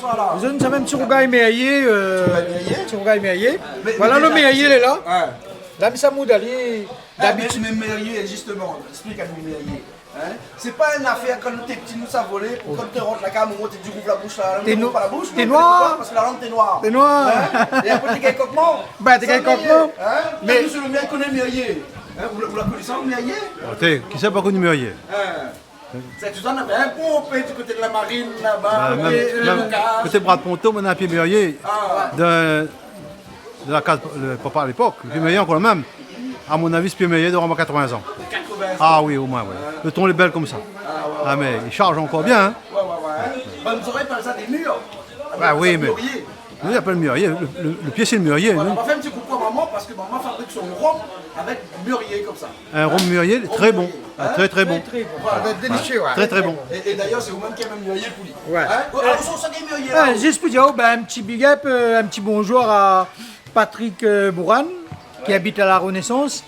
Voilà. Nous avons un petit rougail méaillé. Petit rougail méaillé. Voilà le méaillé, il est là. Là, ça moude aller. D'habitude, mais méaillé, justement, explique à nous méaillé. Hein? C'est pas une affaire quand t'es petit, nous ça volé, pour quand tu rentres la cam, tu dis ouvre la bouche, pas la bouche, t'es noir. Parce que la langue t'es noire. T'es noir. Hein? Et après t'es quelqu'un coquement. Bah, t'es quelqu'un coquement. Mais nous, sur le mien, connaît méaillé. Vous la connaissez, le méaillé? Qui sait pas connu méaillé? C'est tout ça, on avait un pompe du côté de la marine là-bas. Côté bras de Ponto, on a un pied méaillé de la case le papa à l'époque. Le pied méaillé encore le même. À mon avis, ce pied méaillé doit avoir 80 ans. 80 ans. Ah oui, au moins, oui. Le ton est belle comme ça. Ah, mais il charge encore bien. Hein. Bonne oreilles, par ça, des murs. Bah oui, mais. Nous, il n'y a pas le mûrier. Le pied, c'est le mûrier. On va faire un petit coucou à maman parce que maman fabrique son rhum avec mûrier comme ça. Un rhum mûrier très bon. Très très bon. Ça va être délicieux, ouais. Très très bon. Et d'ailleurs, c'est vous-même qui avez un mûrier pour lui. Ouais. Alors, on s'en des mûriers. Juste pour dire, un petit big up, un petit bonjour à Patrick Bourran, qui habite à la Renaissance,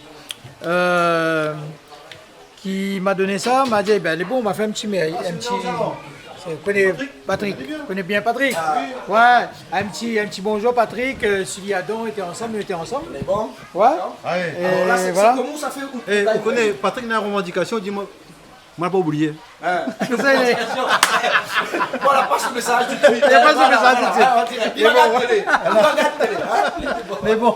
qui m'a donné ça, m'a dit, ben, elle est bon, on m'a fait un petit vous connaissez Patrick, vous connaissez bien Patrick? Ouais, un petit bonjour Patrick, Sylvie et Adam étaient ensemble, nous étions ensemble. C'est bon? Ouais. Et alors là, c'est voilà. comment ça fait? Et on connaît Patrick dans la revendication, dis-moi, on n'a pas oublié. Voilà, passe le message tout de suite. Il n'y a pas ce message tout de suite. Il regarde télé. Il regarde télé. Mais bon.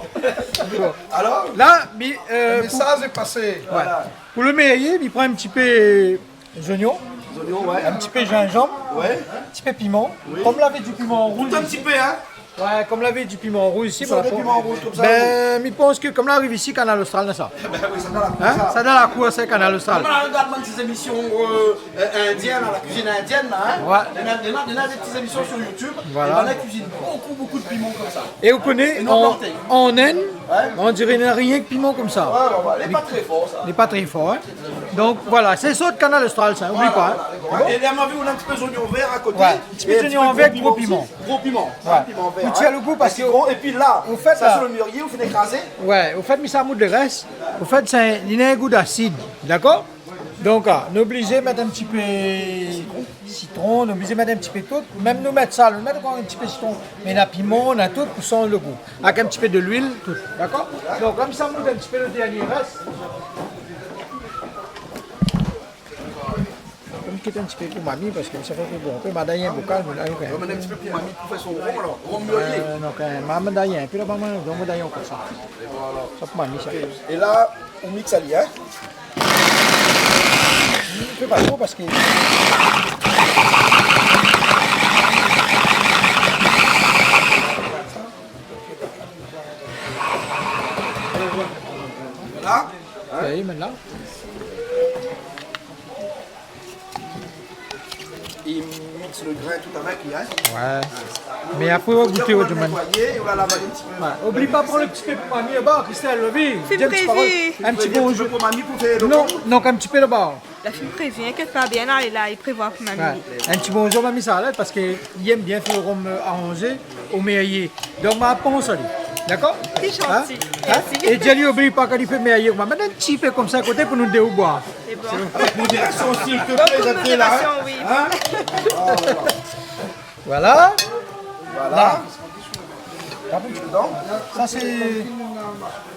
Alors? Là, Le message est passé. Voilà. Pour le méaillé, il prend un petit peu d'oignon, Ouais. un petit peu de gingembre, Ouais. un petit peu de piment, comme l'avait du piment rouge. Tout un petit peu, hein? Ouais, comme l'avait du piment rouge ici. Ça, le piment rouge comme ça. Ben, je pense que comme là arrive ici, Canal Austral, ça. Ben oui, ça dans la Hein? Ça dans la cour, c'est Canal Austral. on regarde même ces émissions indiennes, la cuisine indienne, là, hein? Ouais. Il y en a des petites émissions sur YouTube. Voilà. Et dans la cuisine, beaucoup de piment comme ça. Et vous connaissez, nous en planter. Naine, on dirait qu'il n'y a rien que piment comme ça. Ouais. Il n'est pas très fort, ça. Il n'est pas très fort. Hein? Donc voilà, c'est ça de Canal Austral, ça, n'oublie pas. Hein? Et là, on a vu, on a un petit peu d'oignon vert à côté. Ouais, un petit peu d'oignon vert, gros piment. Gros piment. Ouais. Piment vert. Vous tirez le goût parce que. Et puis là, Vous faites ça là. sur le mûrier, vous faites écraser. Ouais, au fait, mais ça moule de reste. Au fait, il a un goût d'acide. D'accord? Donc, on est obligé de mettre un petit peu de citron, on est obligé de mettre un petit peu de tout. Même nous mettre ça, nous mettre encore un petit peu de citron. Mais on a piment, on a tout pour sans le goût. Avec un petit peu de l'huile, tout. D'accord? Donc, comme ça moule un petit peu le dernier reste. Comme quitte un petit peu pour mamie, parce que ça fait que bon, on peut m'adailler un bocal, mais là, On va mettre un petit peu pour mamie pour faire son rhum, alors. Rhum mûrier. non, quand même, maman d'ailleurs, puis là, maman, on va d'ailleurs comme ça. Ça pour mamie, ça. Et là, on mixe à l'IA. Je ne fais pas trop parce que. Là, Oui, maintenant. il mixe le grain tout avec, hein. Ouais. Mais après, on va goûter On au va le domaine. nettoyer, on va laver un petit peu. Ouais. Oublie pas de prendre le petit peu pour mamie là-bas, Christelle, levé. C'est prévu. Un petit peu bonjour. pour mamie pour faire le Non, rhum. donc un petit peu là-bas. La fille prévient qu'elle pas bien là, elle il prévoit pour mamie. Ouais. Un petit bonjour, mamie Salade, parce qu'il aime bien faire le rhum arrangé au méaillé. Donc, ma pense à lui. D'accord? C'est gentil. Hein? Merci. Et Jelly, oublie pas quand il fait méaillé. On va mettre un petit peu comme ça à côté pour nous déboire. C'est bon. Avec modération, s'il te plaît, Beaucoup de d'être là. modération, Hein? oui. Hein? Voilà. Voilà. Tape un petit peu dedans. Ça, c'est.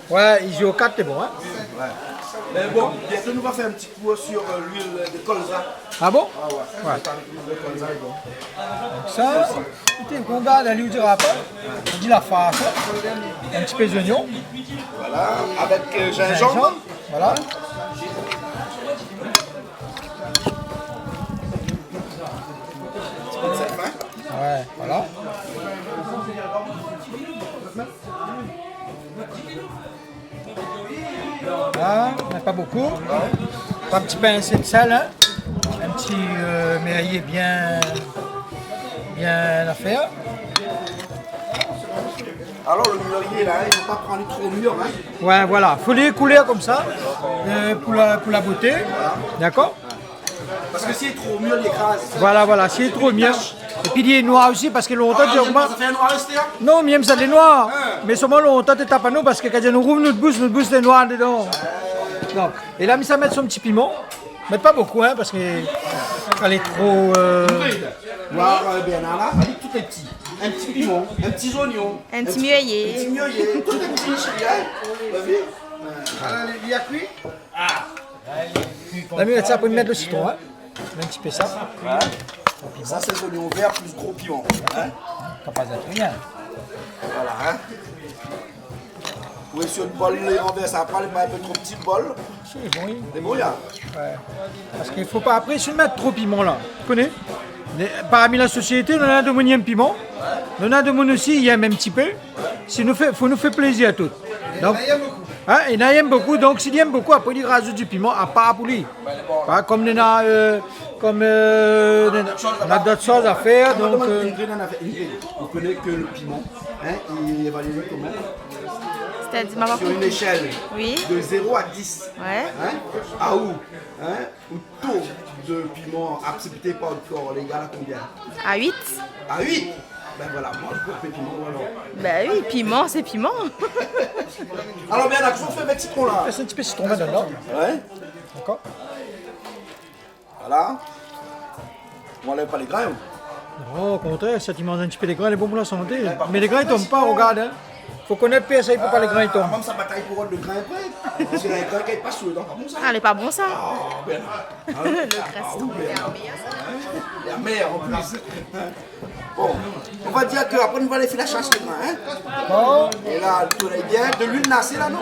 Ouais, il joue au 4, c'est bon, hein? Mais bon, bientôt, nous va faire un petit coup sur l'huile de colza. Ah bon? Ah ouais. Ouais. L'huile de colza est bon. Ça, écoutez, on garde la ligne du rapport, on dit la farce, un petit peu d'oignon, Voilà. Avec gingembre. voilà. Un petit peu de sel fin. Ouais, voilà. Voilà, mais pas beaucoup. Pas un petit pincé de sel, hein. Un petit méaillé bien à faire. Alors, le mûrier, là, il ne faut pas prendre trop mûr, hein. Ouais, voilà, faut les couler comme ça pour la beauté, d'accord? Parce que s'il est trop mûr, il écrase. Voilà, c'est trop mieux. Et puis il est noir aussi parce que longtemps, Ah, ça fait un noir resté, hein. non, même ça est noir. Mais seulement longtemps, tu tapes à nous parce que quand nous rouvre notre bouche est noire dedans. Donc, et là, ça met son petit piment. Mais pas beaucoup, hein, parce que elle est trop. Voir bien là. tout est petit. Un petit piment, un petit oignon. Un petit mueillet. Un petit mueillet. Tout est petit chérie. Hein. Vous avez vu? Alors, il y a cuit? On a mis ça pour mettre le citron. Hein. Un petit peu ça. Ça, c'est l'oignon vert plus gros piment. Hein? Capaz de rien. Voilà. Hein? Oui, sur le bol, les renverser après, il pas un peu trop petit bol. C'est bon, oui. C'est bon, là. Ouais. Parce qu'il ne faut pas après se mettre trop piment là. Tu connais? Parmi la société, on a de mon aime piment. On a de mon aussi, il aime un petit peu. Il faut nous faire plaisir à tous. Donc, hein, il aime beaucoup, donc s'il aime beaucoup, après il rajoute du piment à part pour lui. Pas comme on a, on a d'autres choses à faire. Donc, Vous connaissez que le piment, hein, il est évalué comment? C'est-à-dire, maman. Sur une échelle Oui. de 0 à 10. Ouais. Hein? À où? Hein? Ou taux de piment accepté par le corps légal à combien? À 8. À 8. Ben voilà, moi je peux piment alors. Ben oui, piment, c'est piment. Alors bien, là, qu'est-ce qu'on fait avec le citron là? c'est un petit peu de citron maintenant. Ouais. D'accord. Voilà. On enlève pas les grains. Non, au contraire, ça tu manges un petit peu de grains, les bons pour la santé. Mais les grains ne tombent pas, regarde. Hein. Faut connaître PSA, il ne faut pas les grains ils tombent. Même ça bataille pour le grain après. Parce que les grains qui passent sur le dent, pas bon ça. Ah, elle est pas bon ça. Ah, ben. Le graisse tombé. La mer en plus. Bon, on va dire qu'après on va aller faire la chasse les grains. Hein? Bon, Et là, le tourne bien. De l'huile nassée là, non?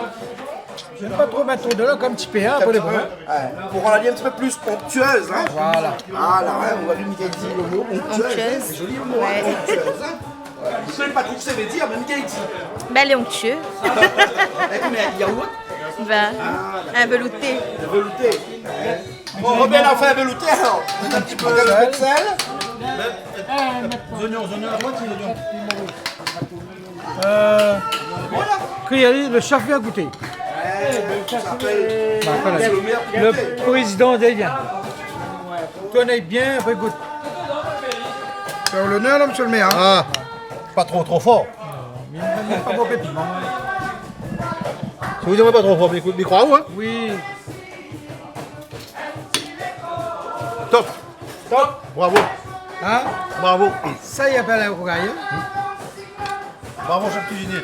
je ne vais pas trop mettre de l'eau comme un petit peu, hein, pour les bons. Hein. Ouais, pour rendre la vie un petit peu plus onctueuse. Hein? Voilà. Voilà, ouais, on va lui dire le mot onctueuse. Onctueuse. C'est joli le mot, Ouais. hein, onctueuse. Hein? Je ne sais pas trop ce que ça veut dire, mais Miguel dit. Ben, elle est onctueux. Et puis, il y a où? Ben, un velouté. Le velouté. Bon, Robin a fait un velouté alors. Un petit peu de sel. Oignons, la moitié, oignons. Criali, le chef vient goûter. Ça s'appelle Voilà. le meilleur Le pimenté. président vient. Connais bien, après goûte. C'est l'honneur, là, monsieur le maire. Ah, pas trop fort. Mais il n'est pas bon piment. Si vous dites pas trop fort, mais crois où, hein? Oui. Top. Top. Bravo. Hein? Bravo. Ça y est, pas la rougaille. Bravo, chef cuisinier.